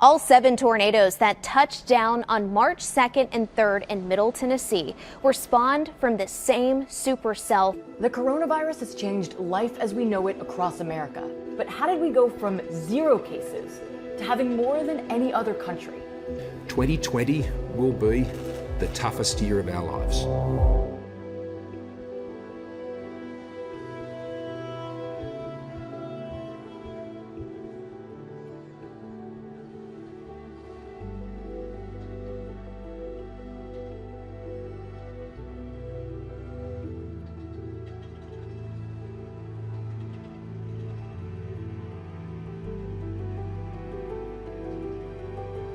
All 7 tornadoes that touched down on March 2nd and 3rd in Middle Tennessee were spawned from the same supercell. The coronavirus has changed life as we know it across America. But how did we go from 0 cases to having more than any other country? 2020 will be the toughest year of our lives.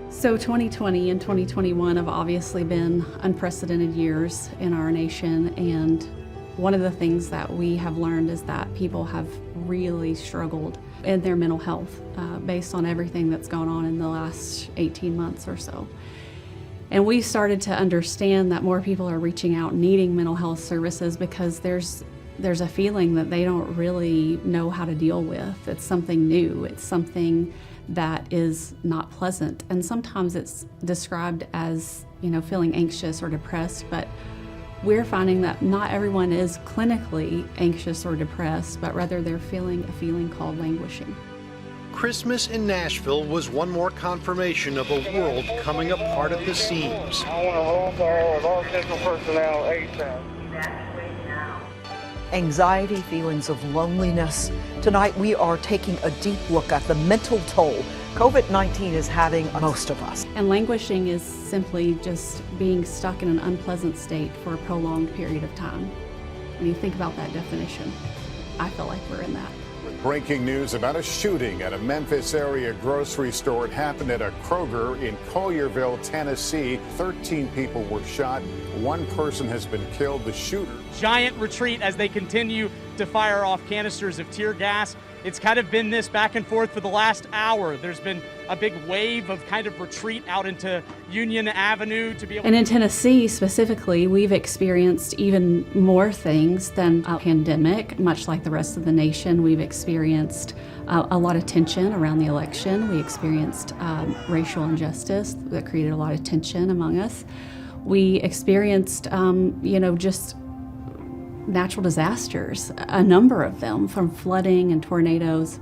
So 2020 and 2021 have obviously been unprecedented years in our nation, and one of the things that we have learned is that people have really struggled in their mental health based on everything that's gone on in the last 18 months or so. And we started to understand that more people are reaching out needing mental health services because there's a feeling that they don't really know how to deal with. It's something new. It's something that is not pleasant. And sometimes it's described as, feeling anxious or depressed, but we're finding that not everyone is clinically anxious or depressed, but rather they're feeling a feeling called languishing. Christmas in Nashville was one more confirmation of a world coming apart at the seams. I want to hold call of all central personnel ASAP. Anxiety, feelings of loneliness. Tonight we are taking a deep look at the mental toll COVID-19 is having on most of us. And languishing is simply just being stuck in an unpleasant state for a prolonged period of time. When you think about that definition, I feel like we're in that. Breaking news about a shooting at a Memphis area grocery store. It happened at a Kroger in Collierville, Tennessee. 13 people were shot. 1 person has been killed. The shooter. Giant retreat as they continue to fire off canisters of tear gas. It's kind of been this back and forth for the last hour. There's been a big wave of kind of retreat out into Union Avenue to be able. And in Tennessee specifically, we've experienced even more things than a pandemic. Much like the rest of the nation, we've experienced a lot of tension around the election. We experienced racial injustice that created a lot of tension among us. We experienced, just natural disasters, a number of them, from flooding and tornadoes.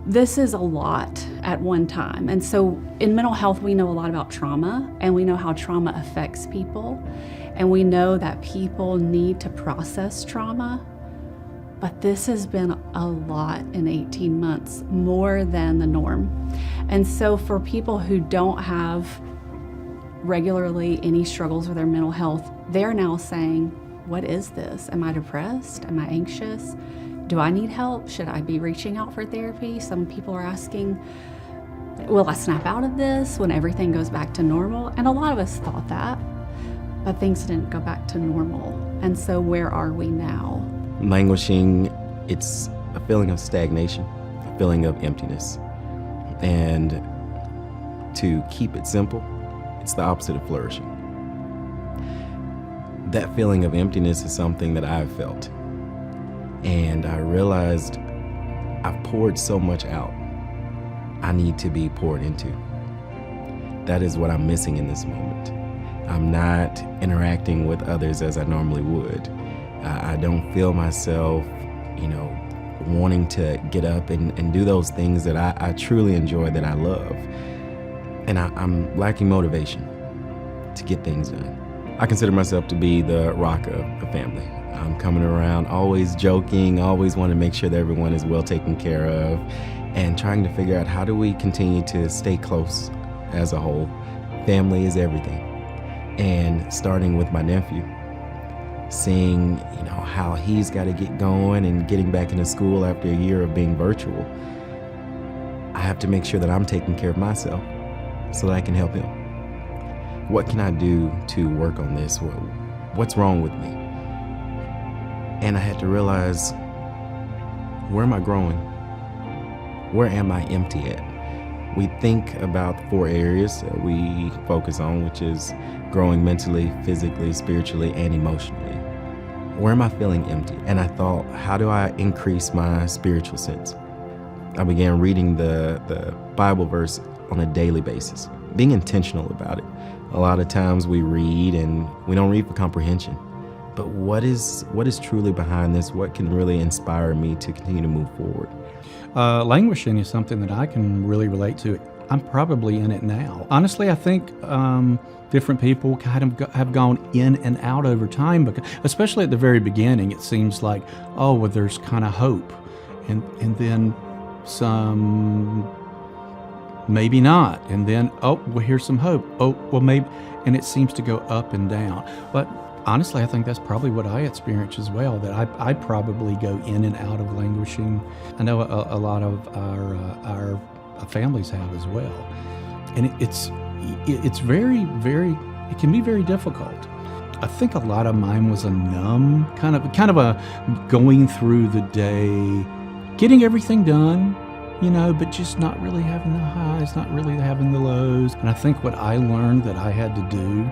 This is a lot at one time. And so in mental health, we know a lot about trauma, and we know how trauma affects people. And we know that people need to process trauma. But this has been a lot in 18 months, more than the norm. And so for people who don't have regularly any struggles with their mental health, they're now saying, what is this? Am I depressed? Am I anxious? Do I need help? Should I be reaching out for therapy? Some people are asking, will I snap out of this when everything goes back to normal? And a lot of us thought that, but things didn't go back to normal. And so where are we now? Languishing, it's a feeling of stagnation, a feeling of emptiness. And to keep it simple, it's the opposite of flourishing. That feeling of emptiness is something that I've felt. And I realized I've poured so much out. I need to be poured into. That is what I'm missing in this moment. I'm not interacting with others as I normally would. I don't feel myself, wanting to get up and do those things that I truly enjoy, that I love. And I'm lacking motivation to get things done. I consider myself to be the rock of the family. I'm coming around, always joking, always want to make sure that everyone is well taken care of, and trying to figure out how do we continue to stay close as a whole. Family is everything. And starting with my nephew, seeing how he's got to get going and getting back into school after a year of being virtual, I have to make sure that I'm taking care of myself so that I can help him. What can I do to work on this? What's wrong with me? And I had to realize, where am I growing? Where am I empty at? We think about 4 areas that we focus on, which is growing mentally, physically, spiritually, and emotionally. Where am I feeling empty? And I thought, how do I increase my spiritual sense? I began reading the Bible verse on a daily basis, being intentional about it. A lot of times we read and we don't read for comprehension. But what is truly behind this? What can really inspire me to continue to move forward? Languishing is something that I can really relate to. I'm probably in it now. Honestly, I think different people kind of have gone in and out over time, because, especially at the very beginning, it seems like, oh, well, there's kind of hope. And then some, maybe not. And then, oh, well, here's some hope. Oh, well, maybe. And it seems to go up and down. But honestly, I think that's probably what I experience as well, that I probably go in and out of languishing. I know a lot of our families have as well. And it's very, very, it can be very difficult. I think a lot of mine was a numb, kind of a going through the day, getting everything done, but just not really having the highs, not really having the lows. And I think what I learned that I had to do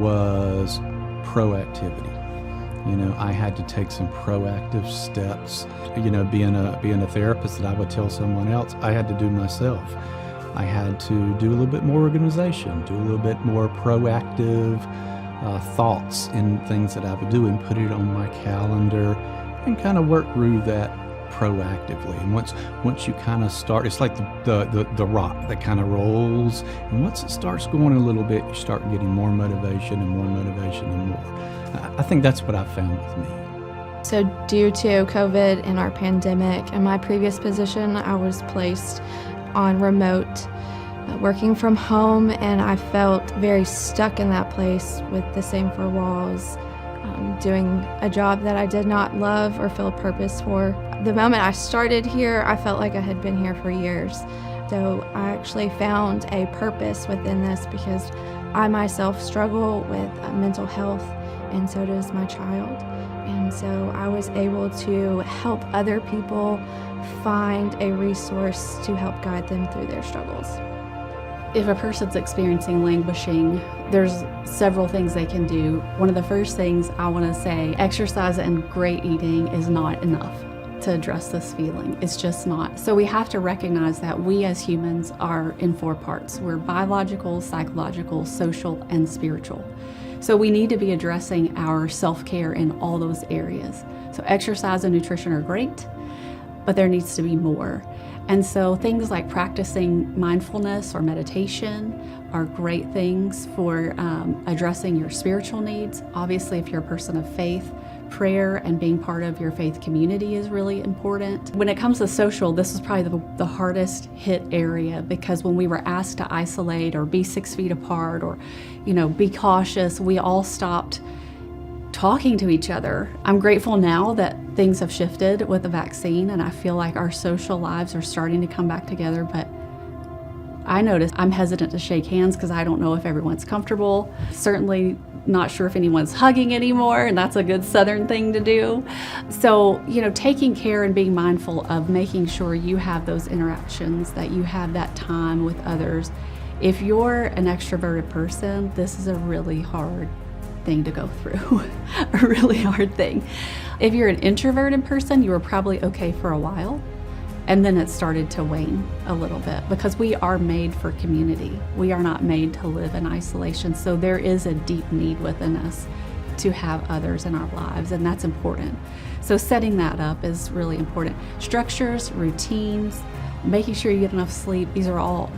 was proactivity. I had to take some proactive steps. Being a therapist that I would tell someone else, I had to do myself. I had to do a little bit more organization, do a little bit more proactive thoughts in things that I would do, and put it on my calendar and kind of work through that proactively. And once you kind of start, it's like the rock that kind of rolls, and once it starts going a little bit, you start getting more motivation and more motivation and more. I think that's what I found with me. So due to COVID and our pandemic, in my previous position, I was placed on remote working from home, and I felt very stuck in that place with the same four walls, doing a job that I did not love or feel a purpose for. The moment I started here, I felt like I had been here for years. So I actually found a purpose within this, because I myself struggle with mental health, and so does my child. And so I was able to help other people find a resource to help guide them through their struggles. If a person's experiencing languishing, there's several things they can do. One of the first things I want to say, exercise and great eating is not enough to address this feeling. It's just not. So we have to recognize that we as humans are in four parts. We're biological, psychological, social, and spiritual. So we need to be addressing our self-care in all those areas. So exercise and nutrition are great, but there needs to be more. And so things like practicing mindfulness or meditation are great things for addressing your spiritual needs. Obviously, if you're a person of faith, prayer and being part of your faith community is really important. When it comes to social, this is probably the hardest hit area, because when we were asked to isolate or be 6 feet apart or, be cautious, we all stopped talking to each other. I'm grateful now that things have shifted with the vaccine, and I feel like our social lives are starting to come back together, but I notice I'm hesitant to shake hands because I don't know if everyone's comfortable. Certainly not sure if anyone's hugging anymore, and that's a good Southern thing to do. So, taking care and being mindful of making sure you have those interactions, that you have that time with others. If you're an extroverted person, this is a really hard thing to go through, a really hard thing. If you're an introverted person, you were probably okay for a while, and then it started to wane a little bit, because we are made for community. We are not made to live in isolation. So there is a deep need within us to have others in our lives, and that's important. So setting that up is really important. Structures, routines, making sure you get enough sleep, these are all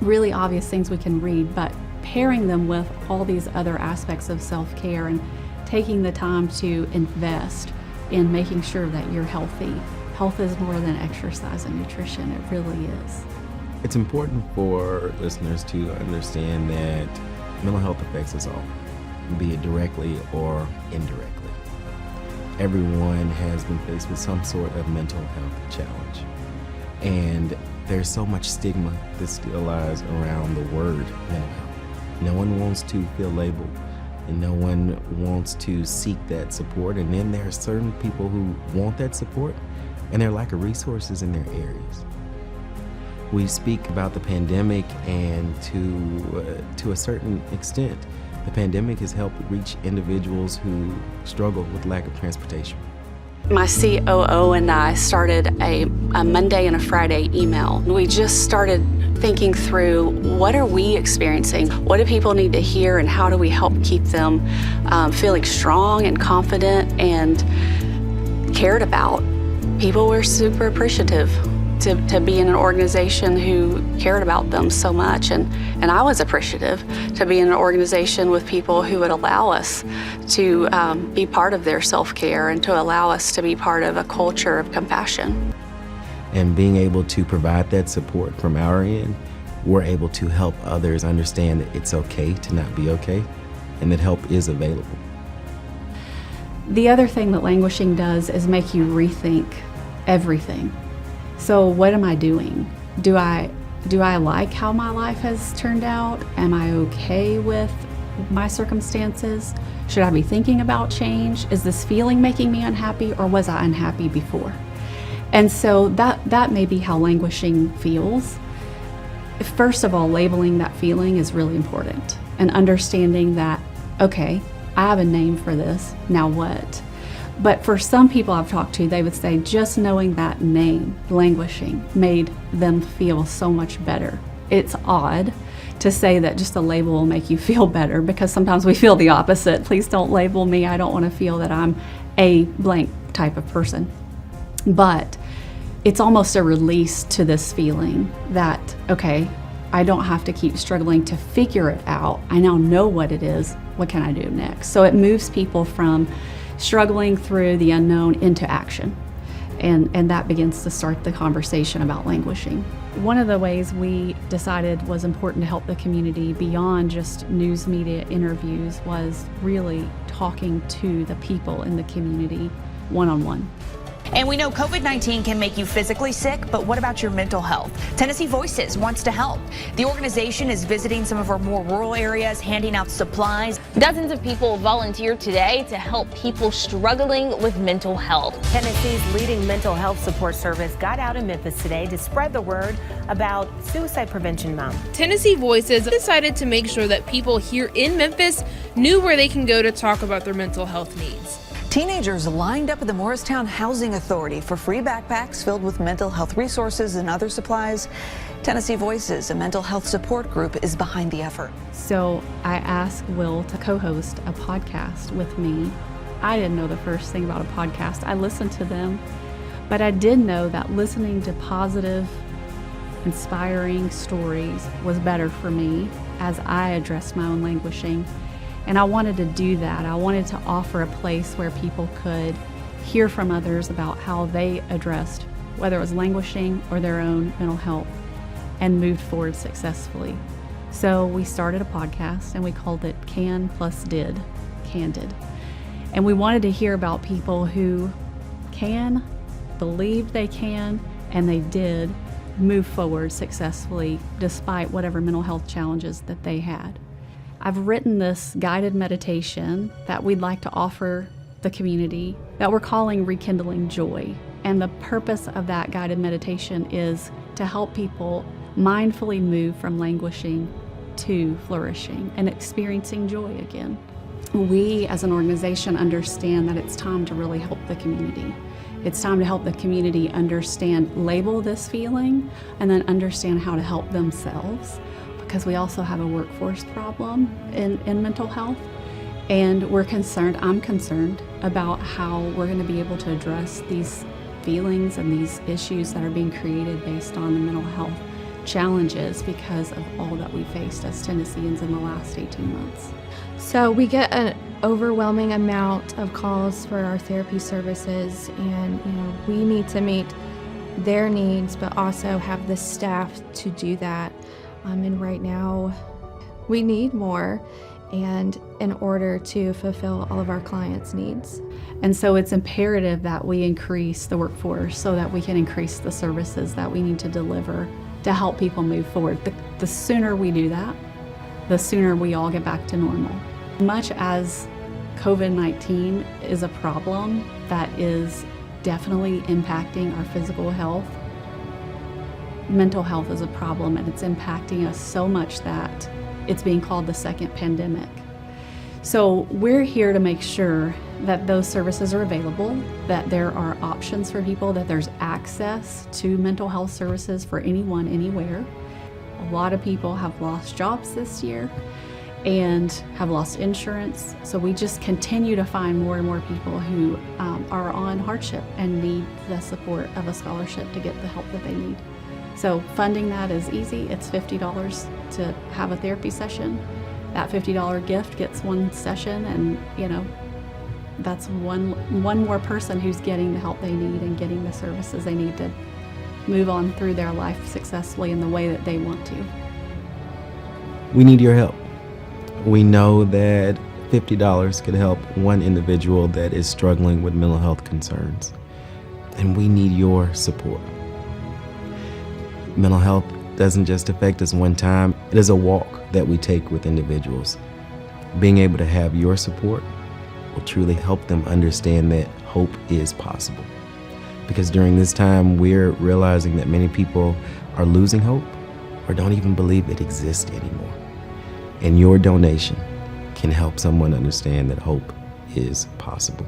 really obvious things we can read, but pairing them with all these other aspects of self-care and taking the time to invest in making sure that you're healthy. Health is more than exercise and nutrition, it really is. It's important for listeners to understand that mental health affects us all, be it directly or indirectly. Everyone has been faced with some sort of mental health challenge. And there's so much stigma that still lies around the word mental health. No one wants to feel labeled, and no one wants to seek that support. And then there are certain people who want that support, and there are lack of resources in their areas. We speak about the pandemic, and to a certain extent, the pandemic has helped reach individuals who struggle with lack of transportation. My COO and I started a Monday and a Friday email. We just started thinking through what are we experiencing? What do people need to hear, and how do we help keep them feeling strong and confident and cared about? People were super appreciative to be in an organization who cared about them so much, and I was appreciative to be in an organization with people who would allow us to be part of their self-care and to allow us to be part of a culture of compassion. And being able to provide that support from our end, we're able to help others understand that it's okay to not be okay and that help is available. The other thing that languishing does is make you rethink everything. So what am I doing? Do I like how my life has turned out? Am I okay with my circumstances? Should I be thinking about change? Is this feeling making me unhappy, or was I unhappy before? And so that may be how languishing feels. First of all, labeling that feeling is really important, and understanding that, okay, I have a name for this, now what? But for some people I've talked to, they would say just knowing that name, languishing, made them feel so much better. It's odd to say that just a label will make you feel better, because sometimes we feel the opposite. Please don't label me. I don't want to feel that I'm a blank type of person. But it's almost a release to this feeling that, okay, I don't have to keep struggling to figure it out. I now know what it is. What can I do next? So it moves people from struggling through the unknown into action. And that begins to start the conversation about languishing. One of the ways we decided was important to help the community beyond just news media interviews was really talking to the people in the community one-on-one. And we know COVID-19 can make you physically sick, but what about your mental health? Tennessee Voices wants to help. The organization is visiting some of our more rural areas, handing out supplies. Dozens of people volunteered today to help people struggling with mental health. Tennessee's leading mental health support service got out in Memphis today to spread the word about Suicide Prevention Month. Tennessee Voices decided to make sure that people here in Memphis knew where they can go to talk about their mental health needs. Teenagers lined up at the Morristown Housing Authority for free backpacks filled with mental health resources and other supplies. Tennessee Voices, a mental health support group, is behind the effort. So I asked Will to co-host a podcast with me. I didn't know the first thing about a podcast. I listened to them, but I did know that listening to positive, inspiring stories was better for me as I addressed my own languishing. And I wanted to do that. I wanted to offer a place where people could hear from others about how they addressed, whether it was languishing or their own mental health, and moved forward successfully. So we started a podcast and we called it Can Plus Did, Candid. And we wanted to hear about people who can, believed they can, and they did move forward successfully despite whatever mental health challenges that they had. I've written this guided meditation that we'd like to offer the community that we're calling Rekindling Joy. And the purpose of that guided meditation is to help people mindfully move from languishing to flourishing and experiencing joy again. We as an organization understand that it's time to really help the community. It's time to help the community understand, label this feeling, and then understand how to help themselves. Because we also have a workforce problem in mental health, and I'm concerned about how we're going to be able to address these feelings and these issues that are being created based on the mental health challenges because of all that we faced as Tennesseans in the last 18 months. So we get an overwhelming amount of calls for our therapy services, and we need to meet their needs, but also have the staff to do that. And right now, we need more, and in order to fulfill all of our clients' needs. And so it's imperative that we increase the workforce so that we can increase the services that we need to deliver to help people move forward. The sooner we do that, the sooner we all get back to normal. Much as COVID-19 is a problem that is definitely impacting our physical health, mental health is a problem, and it's impacting us so much that it's being called the second pandemic. So we're here to make sure that those services are available, that there are options for people, that there's access to mental health services for anyone, anywhere. A lot of people have lost jobs this year and have lost insurance. So we just continue to find more and more people who are on hardship and need the support of a scholarship to get the help that they need. So funding that is easy. It's $50 to have a therapy session. That $50 gift gets one session, and that's one more person who's getting the help they need and getting the services they need to move on through their life successfully in the way that they want to. We need your help. We know that $50 could help one individual that is struggling with mental health concerns, and we need your support. Mental health doesn't just affect us one time. It is a walk that we take with individuals. Being able to have your support will truly help them understand that hope is possible. Because during this time, we're realizing that many people are losing hope or don't even believe it exists anymore. And your donation can help someone understand that hope is possible.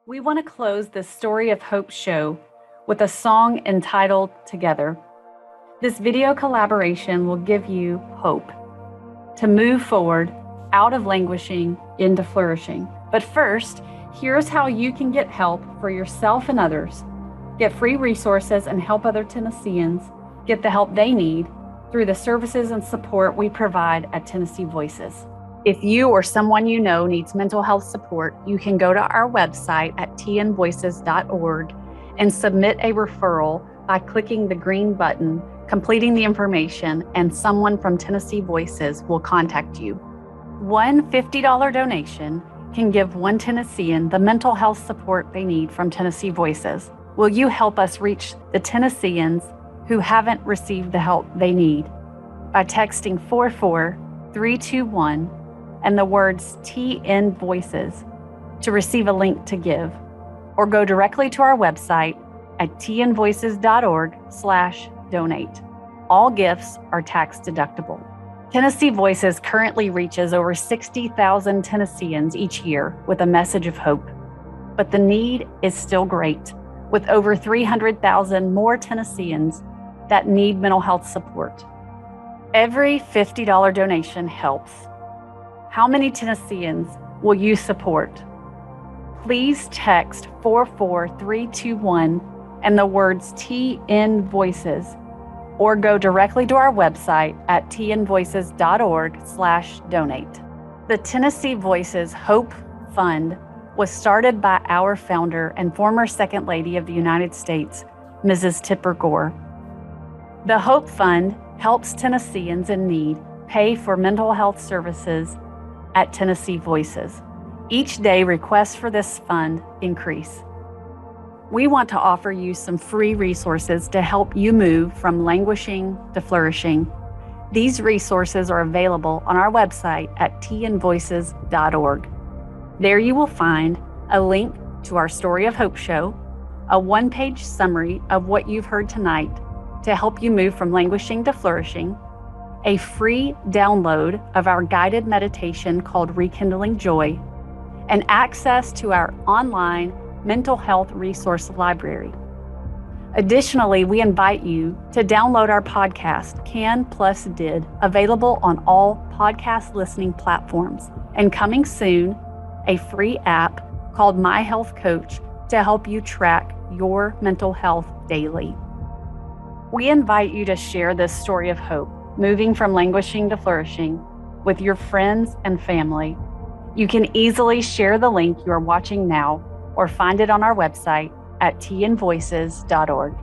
We want to close this Story of Hope show with a song entitled Together. This video collaboration will give you hope to move forward out of languishing into flourishing. But first, here's how you can get help for yourself and others, get free resources, and help other Tennesseans get the help they need through the services and support we provide at Tennessee Voices. If you or someone you know needs mental health support, you can go to our website at tnvoices.org and submit a referral by clicking the green button, completing the information, and someone from Tennessee Voices will contact you. One $50 donation can give one Tennessean the mental health support they need from Tennessee Voices. Will you help us reach the Tennesseans who haven't received the help they need by texting 44321 and the words TN Voices to receive a link to give, or go directly to our website at tnvoices.org/donate. All gifts are tax deductible. Tennessee Voices currently reaches over 60,000 Tennesseans each year with a message of hope, but the need is still great, with over 300,000 more Tennesseans that need mental health support. Every $50 donation helps. How many Tennesseans will you support? Please text 44321 and the words TN Voices, or go directly to our website at tnvoices.org/donate. The Tennessee Voices Hope Fund was started by our founder and former Second Lady of the United States, Mrs. Tipper Gore. The Hope Fund helps Tennesseans in need pay for mental health services at Tennessee Voices. Each day, requests for this fund increase. We want to offer you some free resources to help you move from languishing to flourishing. These resources are available on our website at tnvoices.org. There you will find a link to our Story of Hope show, a one-page summary of what you've heard tonight to help you move from languishing to flourishing, a free download of our guided meditation called Rekindling Joy, and access to our online mental health resource library. Additionally, we invite you to download our podcast, Can Plus Did, available on all podcast listening platforms, and coming soon, a free app called My Health Coach to help you track your mental health daily. We invite you to share this story of hope, moving from languishing to flourishing, with your friends and family. You can easily share the link you are watching now or find it on our website at tnvoices.org.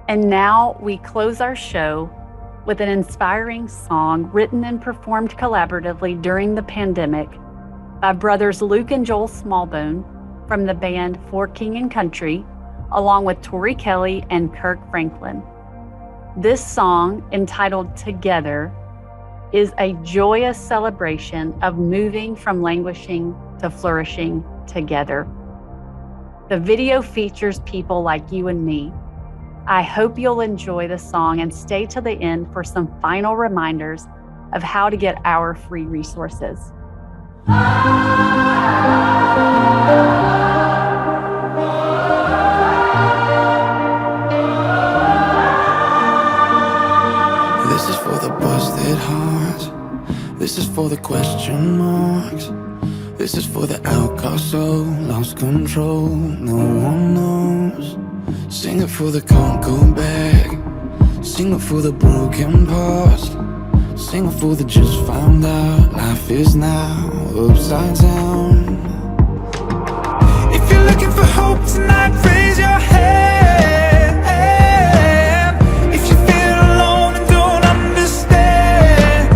And now we close our show with an inspiring song written and performed collaboratively during the pandemic by brothers Luke and Joel Smallbone from the band For King and Country, along with Tori Kelly and Kirk Franklin. This song, entitled Together, is a joyous celebration of moving from languishing to flourishing together. The video features people like you and me. I hope you'll enjoy the song and stay to the end for some final reminders of how to get our free resources. This is for the question marks. This is for the outcast soul, lost control, no one knows. Sing it for the can't go back. Sing it for the broken past. Sing it for the just found out. Life is now upside down. If you're looking for hope tonight, raise your hand. If you feel alone and don't understand,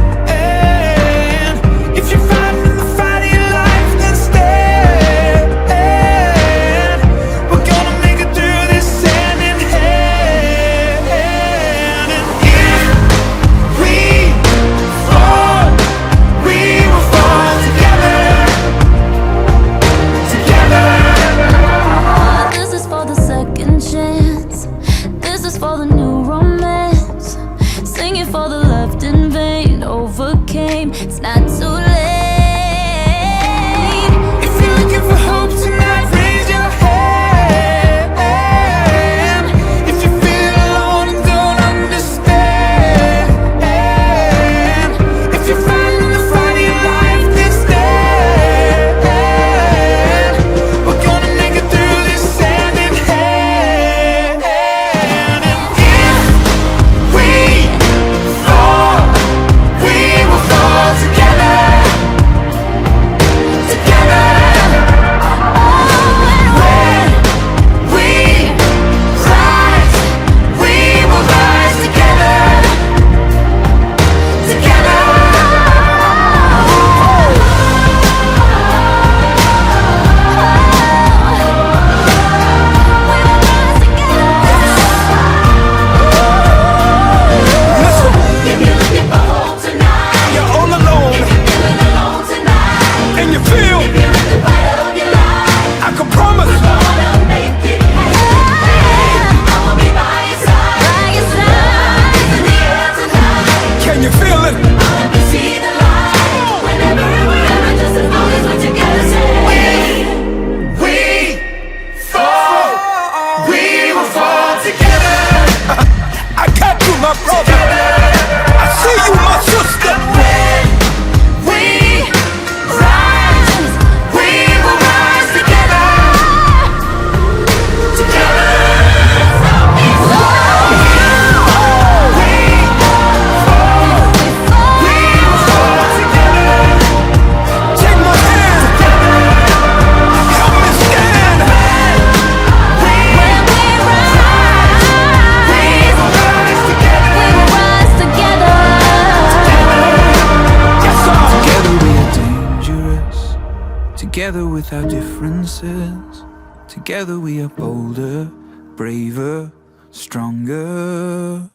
if you're fighting the fight of your life, then stand. We're gonna make it through this hand in hand. And if we fall, we will fall together. Together. This is for the second chance. This is for the new romance. Sing it for the left in vain. Overcame, it's not too late. If you're looking for hope tonight, raise your hand. If you feel alone and don't understand, if you're fighting the fight of your life, then stand. We're gonna make it through this hand in hand. And if we fall, we will fall together. Together. When we rise, we will rise together. Together. If you're looking for hope tonight, you're all alone. Feeling alone tonight, and you feel if you're in the fight of your life, I can promise we're gonna make it happen. I'ma be by your side. By your side. It's in the air tonight. Can you feel it? I'ma be seeing the light. Whenever and wherever, just as long as we're together. Say, we fall, we will fall together. I got you, my brother. I see you, my sister. When we rise, we will rise together. Together. We fall, we will fall together. Take my hand. Help me stand. When we rise, we will rise together. Together we are dangerous. Together with our differences. Together we are bolder, braver, stronger.